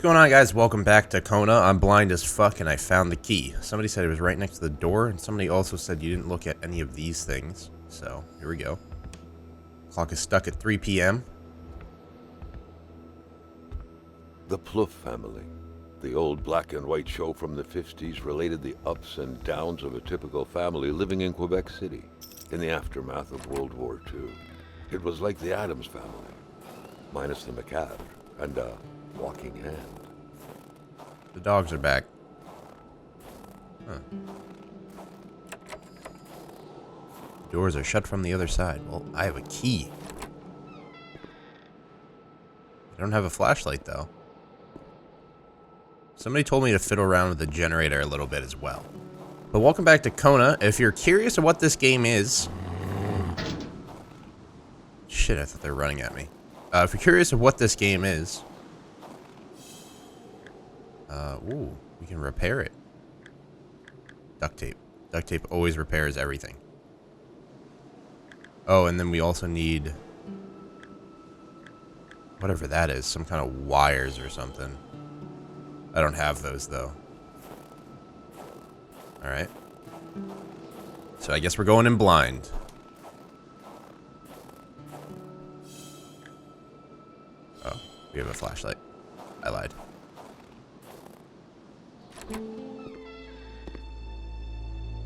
going on, guys? Welcome back to Kona. I'm blind as fuck and I found the key. Somebody said it was right next to the door, and somebody also said you didn't look at any of these things. So, here we go. Clock is stuck at 3 p.m. The Plouffe family. The old black and white show from the 50s related the ups and downs of a typical family living in Quebec City in the aftermath of World War II. It was like the Addams family, minus the macabre and a walking hand. The dogs are back. Huh. The doors are shut from the other side. Well, I have a key. I don't have a flashlight, though. Somebody told me to fiddle around with the generator a little bit as well. But welcome back to Kona. If you're curious of what this game is... Shit, I thought they were running at me. If you're curious of what this game is... ooh, we can repair it. Duct tape. Duct tape always repairs everything. Oh, and then we also need... whatever that is. Some kind of wires or something. I don't have those, though. Alright. So I guess we're going in blind. Oh, we have a flashlight. I lied.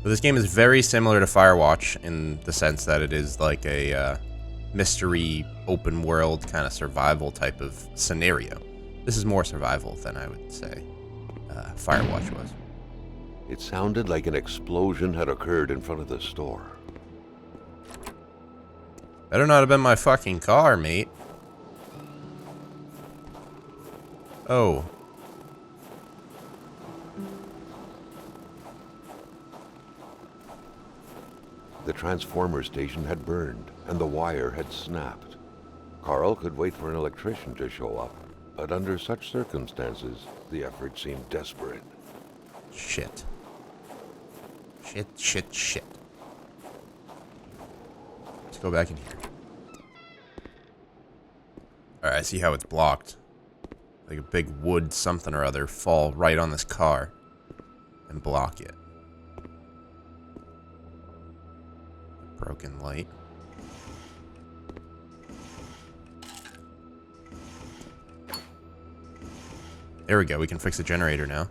But this game is very similar to Firewatch in the sense that it is like a mystery, open world kind of survival type of scenario. This is more survival than I would say Firewatch was. It sounded like an explosion had occurred in front of the store. Better not have been my fucking car, mate. Oh. The transformer station had burned, and the wire had snapped. Carl could wait for an electrician to show up, but under such circumstances, the effort seemed desperate. Shit. Shit. Let's go back in here. Alright, I see how it's blocked. Like a big wood something or other fall right on this car and block it. Broken light. There we go, we can fix the generator now.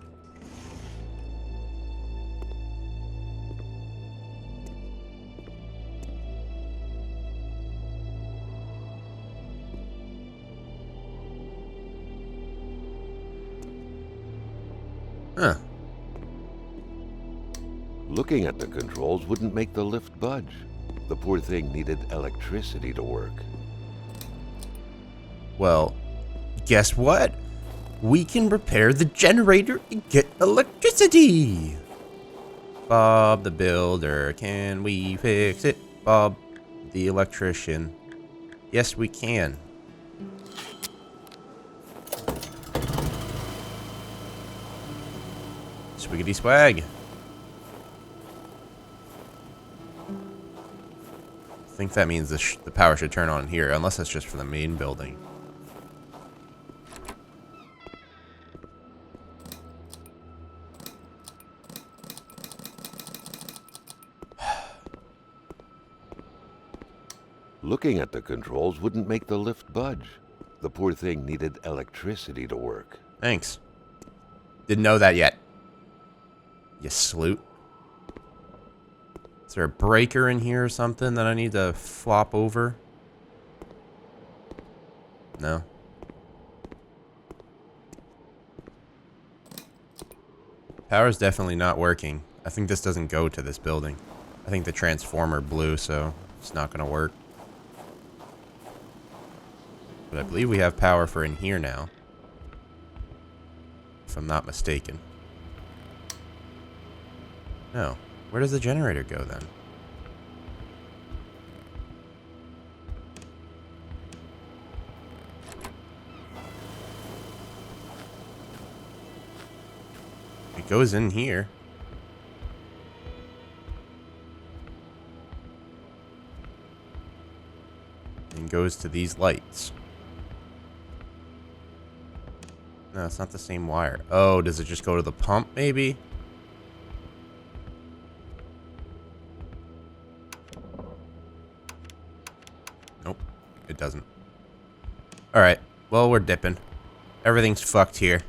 Huh. Looking at the controls wouldn't make the lift budge. The poor thing needed electricity to work. Well, guess what? We can repair the generator and get electricity. Bob the builder, can we fix it? Bob the electrician. Yes, we can. Swiggity swag. I think that means the power should turn on here, unless that's just for the main building. Looking at the controls wouldn't make the lift budge. The poor thing needed electricity to work. Thanks. Didn't know that yet. You sloot. Is there a breaker in here or something that I need to flop over? No. Power's definitely not working. I think this doesn't go to this building. I think the transformer blew, so it's not going to work. But I believe we have power for in here now. If I'm not mistaken. No. Where does the generator go then? It goes in here. And goes to these lights. No, it's not the same wire. Oh, does it just go to the pump, maybe? Nope, it doesn't. Alright, well, we're dipping. Everything's fucked here.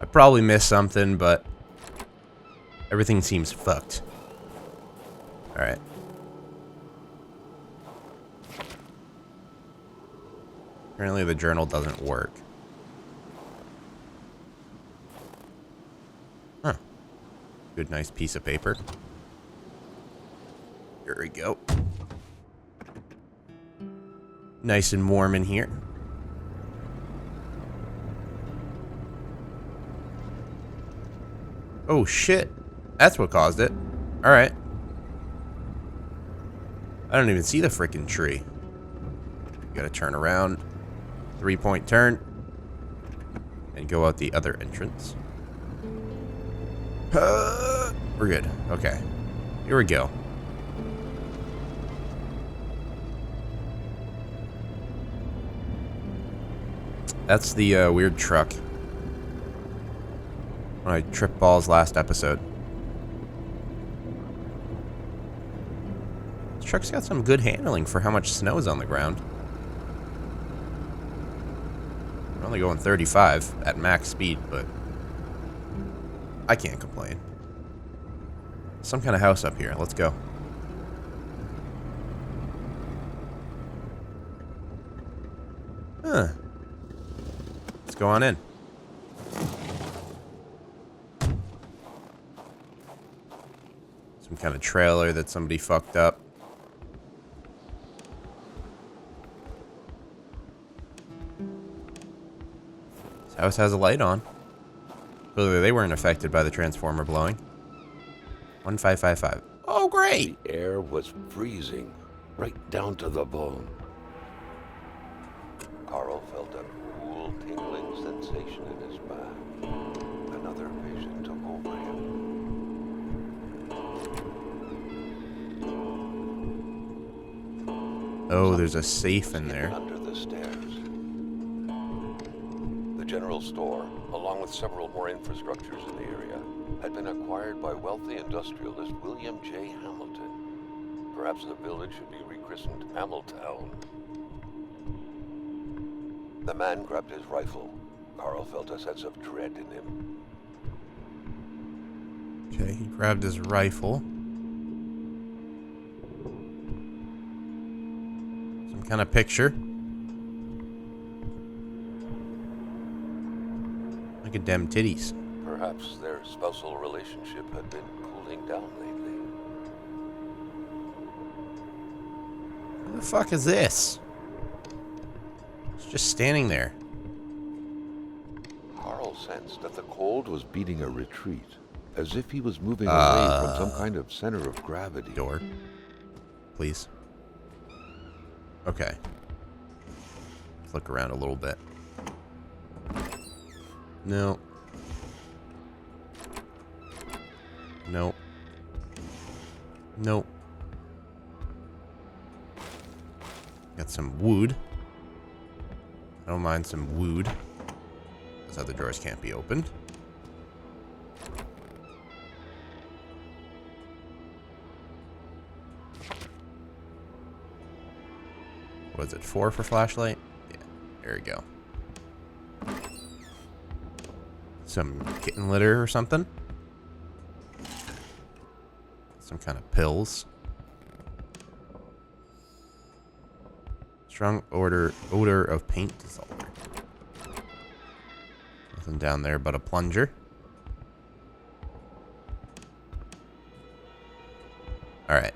I probably missed something, but everything seems fucked. Alright. Apparently the journal doesn't work. Huh. Good, nice piece of paper. Here we go. Nice and warm in here. Oh shit. That's what caused it. Alright. I don't even see the freaking tree. Gotta turn around. 3-point turn. And go out the other entrance. We're good. Okay. Here we go. That's the weird truck. When I tripped balls last episode. This truck's got some good handling for how much snow is on the ground. We're only going 35 at max speed, but I can't complain. Some kind of house up here. Let's go. Huh. Let's go on in. Some kind of trailer that somebody fucked up. This house has a light on. Clearly they weren't affected by the transformer blowing. 1555. Oh, great! The air was freezing, right down to the bone. Carl felt a cool, tingling sensation in his back. Another vision took over him. Oh, there's a safe in there. Under the stairs. The general store, along with several more infrastructures in the area, had been acquired by wealthy industrialist William J. Hamilton. Perhaps the village should be rechristened Hamiltown. The man grabbed his rifle. Carl felt a sense of dread in him. Okay, he grabbed his rifle. Some kind of picture. Look at them titties. Perhaps their spousal relationship had been cooling down lately. What the fuck is this? It's just standing there. Carl sensed that the cold was beating a retreat, as if he was moving away from some kind of center of gravity. Door. Please. Okay. Let's look around a little bit. No. Nope. Nope. Got some wood. I don't mind some wood. Those other doors can't be opened. Was it 4 for flashlight? Yeah, there we go. Some kitten litter or something. Some kind of pills. Strong odor of paint dissolver. Nothing down there but a plunger. Alright.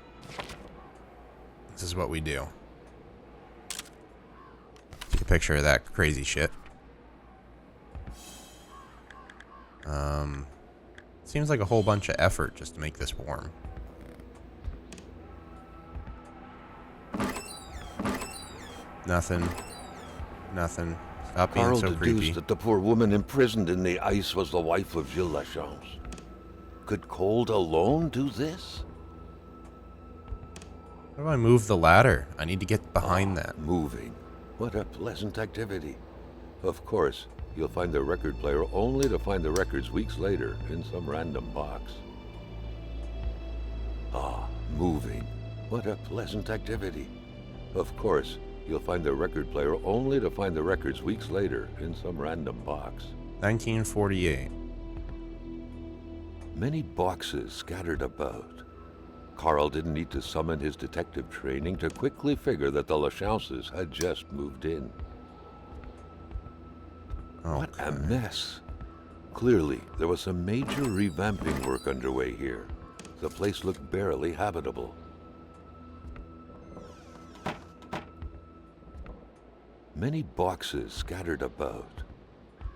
This is what we do. Take a picture of that crazy shit. Seems like a whole bunch of effort just to make this warm. Nothing. Nothing. Stop being Carl so deduced creepy. that the poor woman imprisoned in the ice was the wife of Gilles Lachance. Could cold alone do this? How do I move the ladder? I need to get behind that. Moving. What a pleasant activity. Of course, you'll find the record player only to find the records weeks later in some random box. Ah, moving. What a pleasant activity. Of course, you'll find the record player only to find the records weeks later in some random box. 1948. Many boxes scattered about. Carl didn't need to summon his detective training to quickly figure that the Lachances had just moved in. Oh, what a mess. Clearly, there was some major revamping work underway here. The place looked barely habitable. Many boxes scattered about.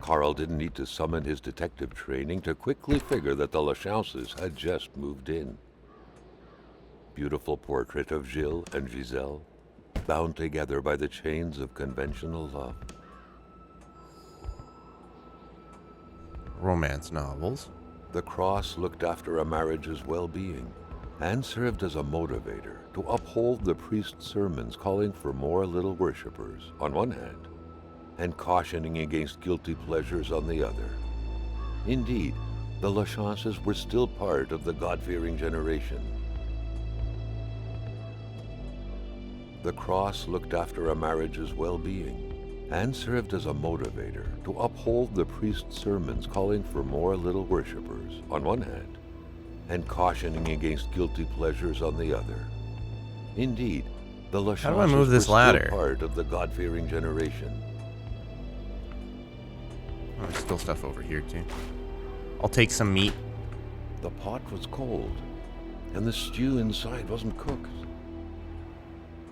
Carl didn't need to summon his detective training to quickly figure that the Lachances had just moved in. Beautiful portrait of Gilles and Giselle, bound together by the chains of conventional love. Romance novels. The cross looked after a marriage's well-being and served as a motivator to uphold the priest's sermons calling for more little worshippers on one hand and cautioning against guilty pleasures on the other. Indeed, the Lachances were still part of the God-fearing generation. The cross looked after a marriage's well-being and served as a motivator to uphold the priest's sermons calling for more little worshippers on one hand and cautioning against guilty pleasures on the other. Indeed, the Lachances How do I move this were ladder? still part of the God-fearing generation. Oh, there's still stuff over here too. I'll take some meat. The pot was cold, and the stew inside wasn't cooked.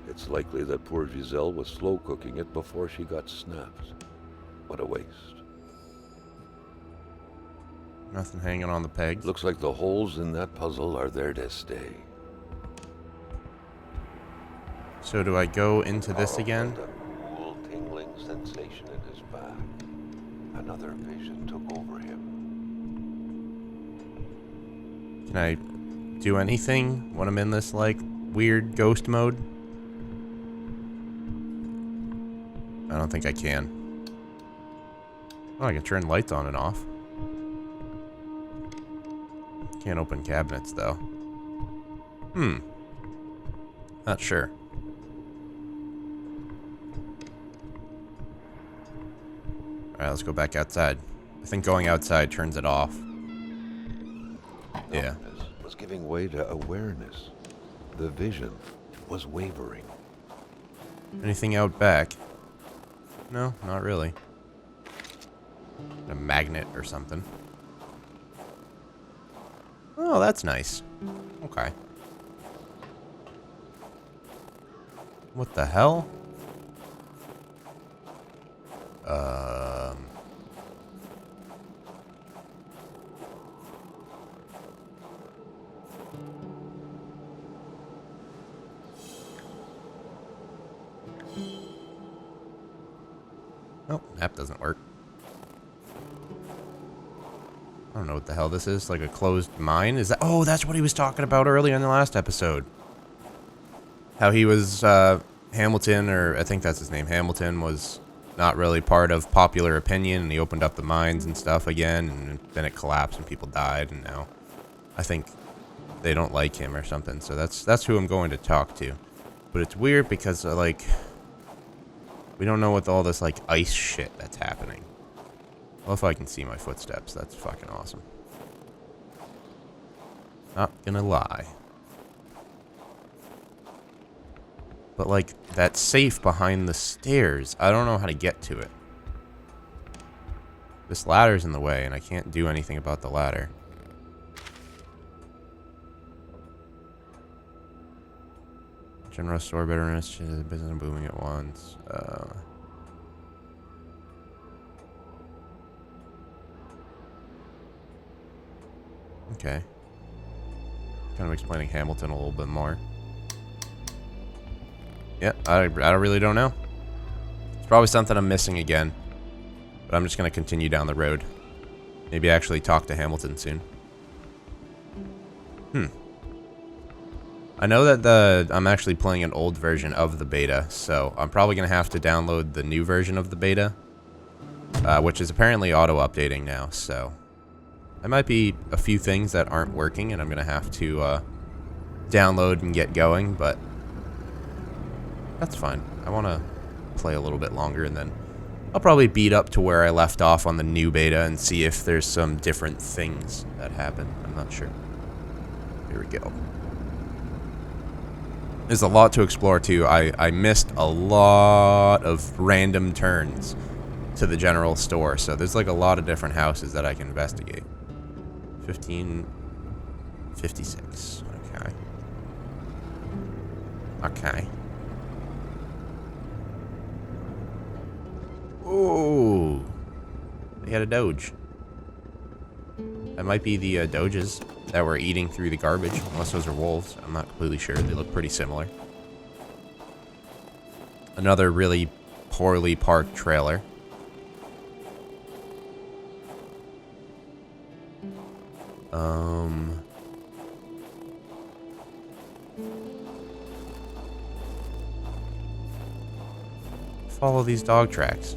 It's likely that poor Giselle was slow cooking it before she got snapped. What a waste. Nothing hanging on the pegs. Looks like the holes in that puzzle are there to stay. So do I go into this Carl again? felt a cool, tingling sensation in his back. Another vision took over him. Can I do anything when I'm in this, like, weird ghost mode? I don't think I can. Oh, I can turn lights on and off. Can't open cabinets, though. Not sure. Alright, let's go back outside. I think going outside turns it off. Yeah. Numbness was giving way to awareness. The vision was wavering. Anything out back? No, not really. A magnet or something. Oh, that's nice. Okay. What the hell? Oh, map doesn't work. I don't know what the hell this is. Like a closed mine? Is that? Oh, that's what he was talking about earlier in the last episode. How he was, Hamilton, or I think that's his name, Hamilton, was not really part of popular opinion, and he opened up the mines and stuff again, and then it collapsed and people died, and now I think they don't like him or something. So that's who I'm going to talk to. But it's weird because, like, we don't know what all this, like, ice shit that's happening. Well, if I can see my footsteps, that's fucking awesome. Not gonna lie. But, like, that safe behind the stairs, I don't know how to get to it. This ladder's in the way, and I can't do anything about the ladder. General store bitterness, business booming at once. Okay. Kind of explaining Hamilton a little bit more. Yeah, I really don't know. It's probably something I'm missing again. But I'm just going to continue down the road. Maybe actually talk to Hamilton soon. I know that I'm actually playing an old version of the beta, so I'm probably going to have to download the new version of the beta which is apparently auto-updating now, so there might be a few things that aren't working, and I'm going to have to download and get going, but that's fine. I want to play a little bit longer, and then I'll probably beat up to where I left off on the new beta and see if there's some different things that happen. I'm not sure. Here we go. There's a lot to explore, too. I missed a lot of random turns to the general store, so there's like a lot of different houses that I can investigate. 1556. Okay. Okay. Oh, they had a doge. That might be the doges that were eating through the garbage, unless those are wolves. I'm not completely sure. They look pretty similar. Another really poorly parked trailer. Follow these dog tracks.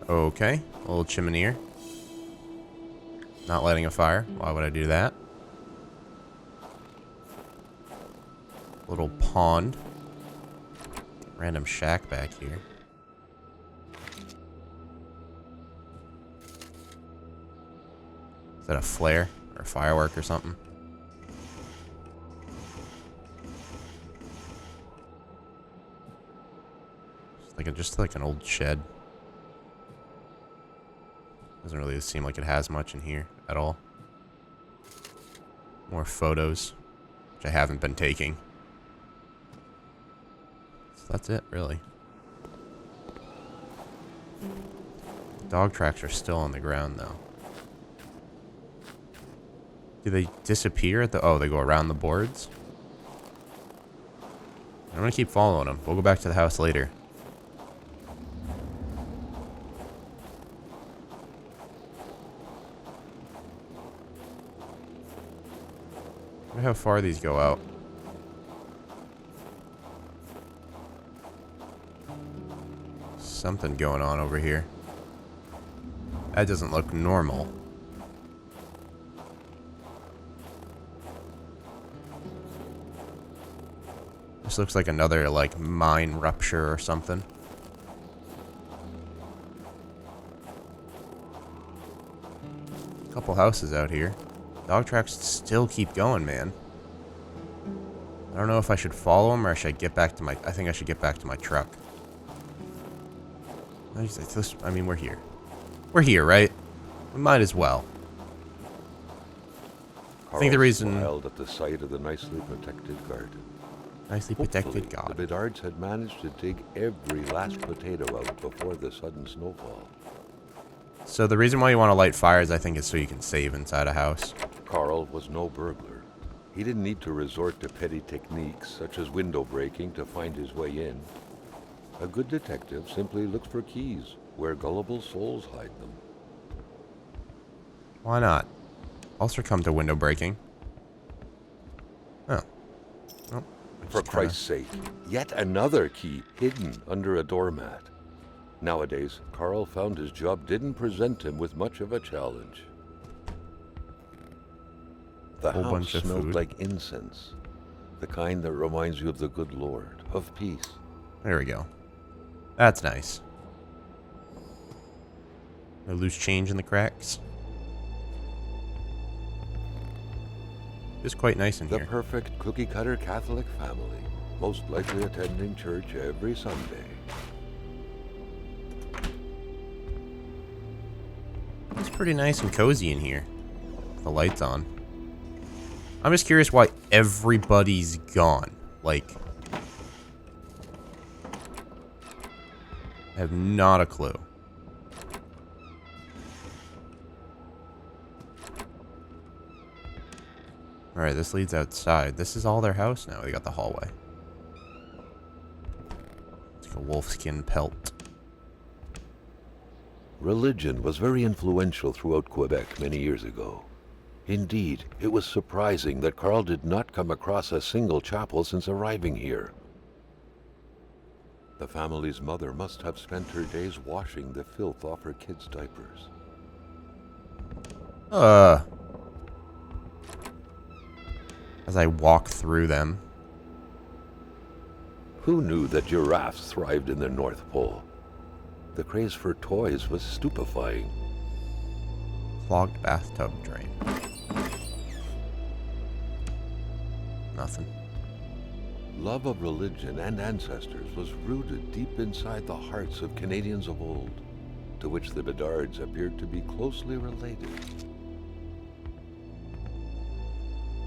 Okay, a little chimney. Not lighting a fire. Why would I do that? Little pond. Random shack back here. Is that a flare or a firework or something? Just like an old shed. Doesn't really seem like it has much in here at all. More photos, which I haven't been taking. So that's it, really. The dog tracks are still on the ground, though. Do they disappear at the... Oh, they go around the boards? I'm gonna keep following them. We'll go back to the house later. I wonder how far these go out. Something going on over here. That doesn't look normal. This looks like another, like, mine rupture or something. Couple houses out here. Dog tracks still keep going, man. I don't know if I should follow them or I should get back to my... I think I should get back to my truck. I mean, we're here. We're here, right? We might as well. I think the reason... smiled at the sight of the nicely protected garden. Nicely protected garden. The Bedards had managed to dig every last potato out before the sudden snowfall. So the reason why you want to light fires, I think, is so you can save inside a house. Carl was no burglar. He didn't need to resort to petty techniques such as window breaking to find his way in. A good detective simply looks for keys where gullible souls hide them. Why not? I'll succumb to window breaking. Oh. Well, For Christ's sake, yet another key hidden under a doormat. Nowadays, Carl found his job didn't present him with much of a challenge. The house smelled like incense, the kind that reminds you of the good Lord, of peace. There we go. That's nice. No loose change in the cracks. It's quite nice in here. The perfect cookie-cutter Catholic family, most likely attending church every Sunday. It's pretty nice and cozy in here. The lights on. I'm just curious why everybody's gone. Like, I have not a clue. Alright, this leads outside. This is all their house now. They got the hallway. It's like a wolfskin pelt. Religion was very influential throughout Quebec many years ago. Indeed, it was surprising that Carl did not come across a single chapel since arriving here. The family's mother must have spent her days washing the filth off her kids' diapers. As I walk through them. Who knew that giraffes thrived in the North Pole? The craze for toys was stupefying. Clogged bathtub drain. Nothing. Love of religion and ancestors was rooted deep inside the hearts of Canadians of old, to which the Bedards appeared to be closely related.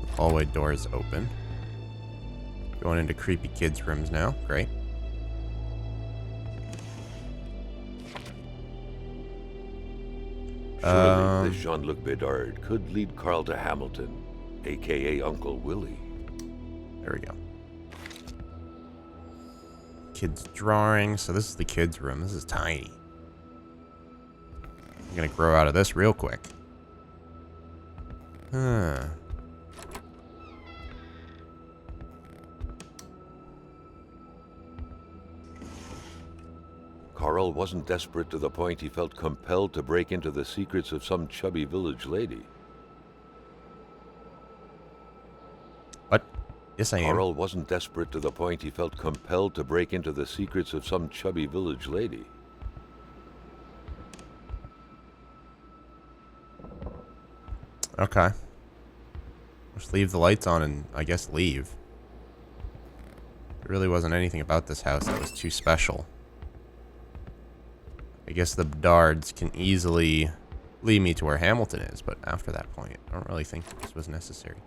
The hallway door is open. Going into creepy kids' rooms now. Great. Surely this Jean-Luc Bedard could lead Carl to Hamilton, a.k.a. Uncle Willie. There we go. Kids' drawing. So this is the kids' room. This is tiny. I'm gonna grow out of this real quick. Huh. Carl wasn't desperate to the point he felt compelled to break into the secrets of some chubby village lady. What? Yes, I am. Carl wasn't desperate to the point he felt compelled to break into the secrets of some chubby village lady. Okay. Just leave the lights on and I guess leave. There really wasn't anything about this house that was too special. I guess the Bedards can easily lead me to where Hamilton is, but after that point, I don't really think this was necessary.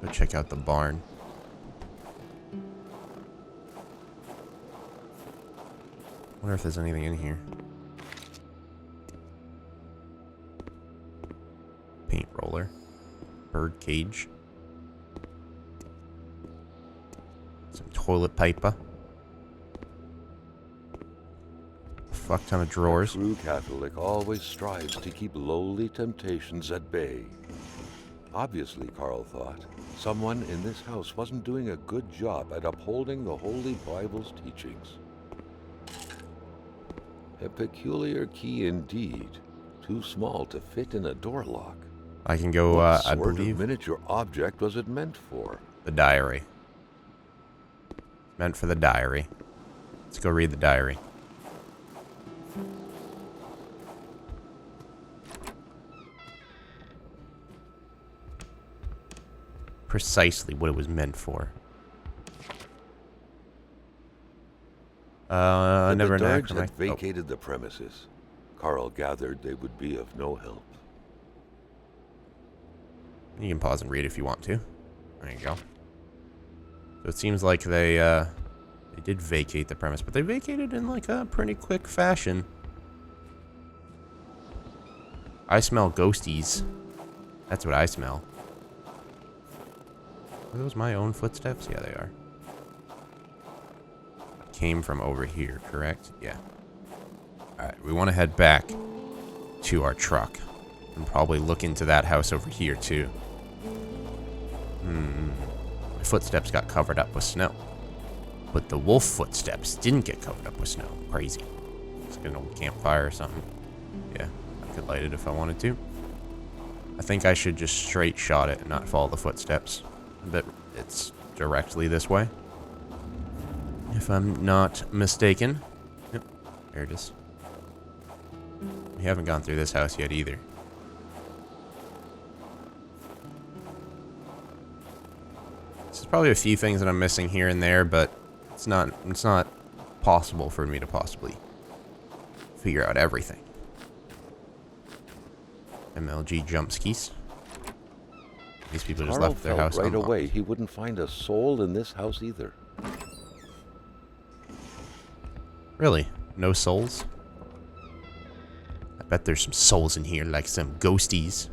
Go check out the barn. Wonder if there's anything in here. Paint roller. Bird cage. Some toilet paper. Fuck ton of drawers. A true Catholic always strives to keep lowly temptations at bay. Obviously, Carl thought, someone in this house wasn't doing a good job at upholding the Holy Bible's teachings. A peculiar key indeed, too small to fit in a door lock. I can go, What I sort of believe, miniature object was it meant for? the diary. It's meant for the diary. Let's go read the diary. Precisely what it was meant for. The Never Bedards an had vacated the premises. Carl gathered they would be of no help. You can pause and read if you want to. There you go. So it seems like they did vacate the premise, but they vacated in like a pretty quick fashion. I smell ghosties. That's what I smell. Are those my own footsteps? Yeah, they are. Came from over here, correct? Yeah. Alright, we want to head back to our truck. And probably look into that house over here, too. My footsteps got covered up with snow. But the wolf footsteps didn't get covered up with snow. Crazy. Let's get an old campfire or something. Yeah, I could light it if I wanted to. I think I should just straight shot it and not follow the footsteps. But it's directly this way. If I'm not mistaken. Yep, there it is. We haven't gone through this house yet either. There's probably a few things that I'm missing here and there, but it's not possible for me to possibly figure out everything. MLG jump skis. These people just left their house right unlocked. away he wouldn't find a soul in this house either. Really? No souls? I bet there's some souls in here, like some ghosties.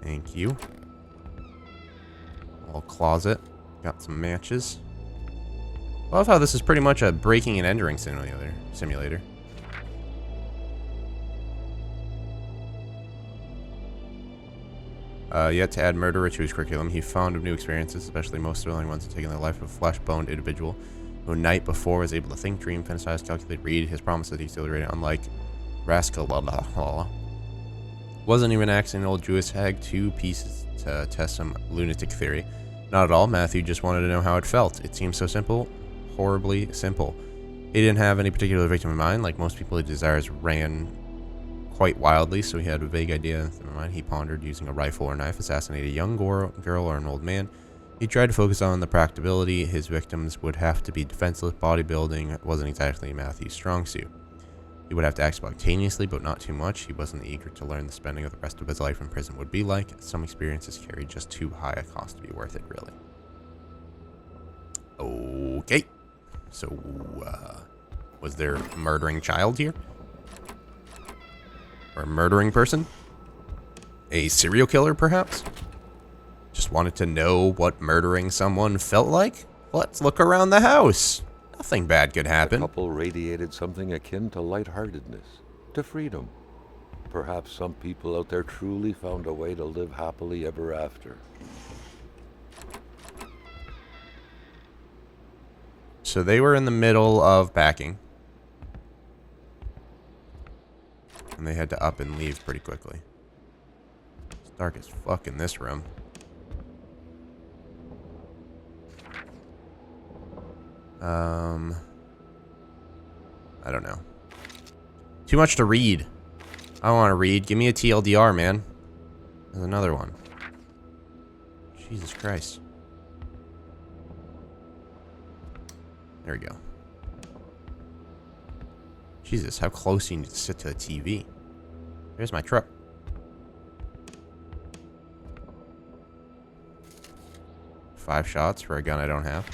Thank you. Wall closet. Got some matches. I love how this is pretty much a breaking and entering simulator. Yet to add murder to his curriculum, he found of new experiences, especially most thrilling ones, in taking the life of a flesh-boned individual who, a night before, was able to think, dream, fantasize, calculate, read. His promises exhilarated, unlike Rascal. Wasn't even axing an old Jewish hag 2 pieces to test some lunatic theory. Not at all. Matthew just wanted to know how it felt. It seemed so simple, horribly simple. He didn't have any particular victim in mind. Like most people, his desires ran quite wildly, so he had a vague idea in mind. He pondered using a rifle or knife, assassinate a young girl or an old man. He tried to focus on the practicability. His victims would have to be defenseless. Bodybuilding wasn't exactly Matthew's strong suit. He would have to act spontaneously, but not too much. He wasn't eager to learn the spending of the rest of his life in prison would be like. Some experiences carried just too high a cost to be worth it, really. Okay. So, was there a murdering child here? Or a murdering person? A serial killer, perhaps? Just wanted to know what murdering someone felt like? Let's look around the house. Nothing bad could happen. The couple radiated something akin to lightheartedness, to freedom. Perhaps some people out there truly found a way to live happily ever after. So they were in the middle of packing. And they had to up and leave pretty quickly. It's dark as fuck in this room. I don't know. Too much to read. I don't want to read. Give me a TLDR, man. There's another one. Jesus Christ. There we go. Jesus, how close do you need to sit to the TV? There's my truck. Five shots for a gun I don't have.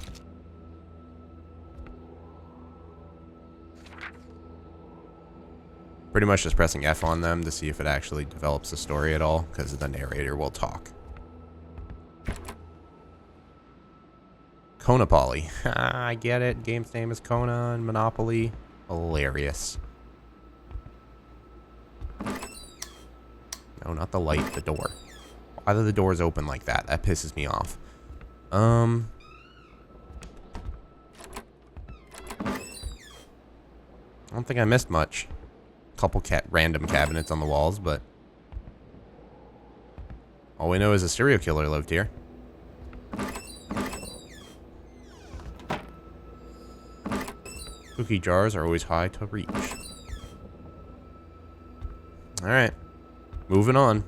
Pretty much just pressing F on them to see if it actually develops the story at all, because the narrator will talk. Kôna Poly. I get it. Game's name is Kona and Monopoly. Hilarious. No, not the light, the door. Why do the doors open like that? That pisses me off. I don't think I missed much. Couple random cabinets on the walls, but all we know is a serial killer lived here. Cookie jars are always high to reach. Alright. Moving on.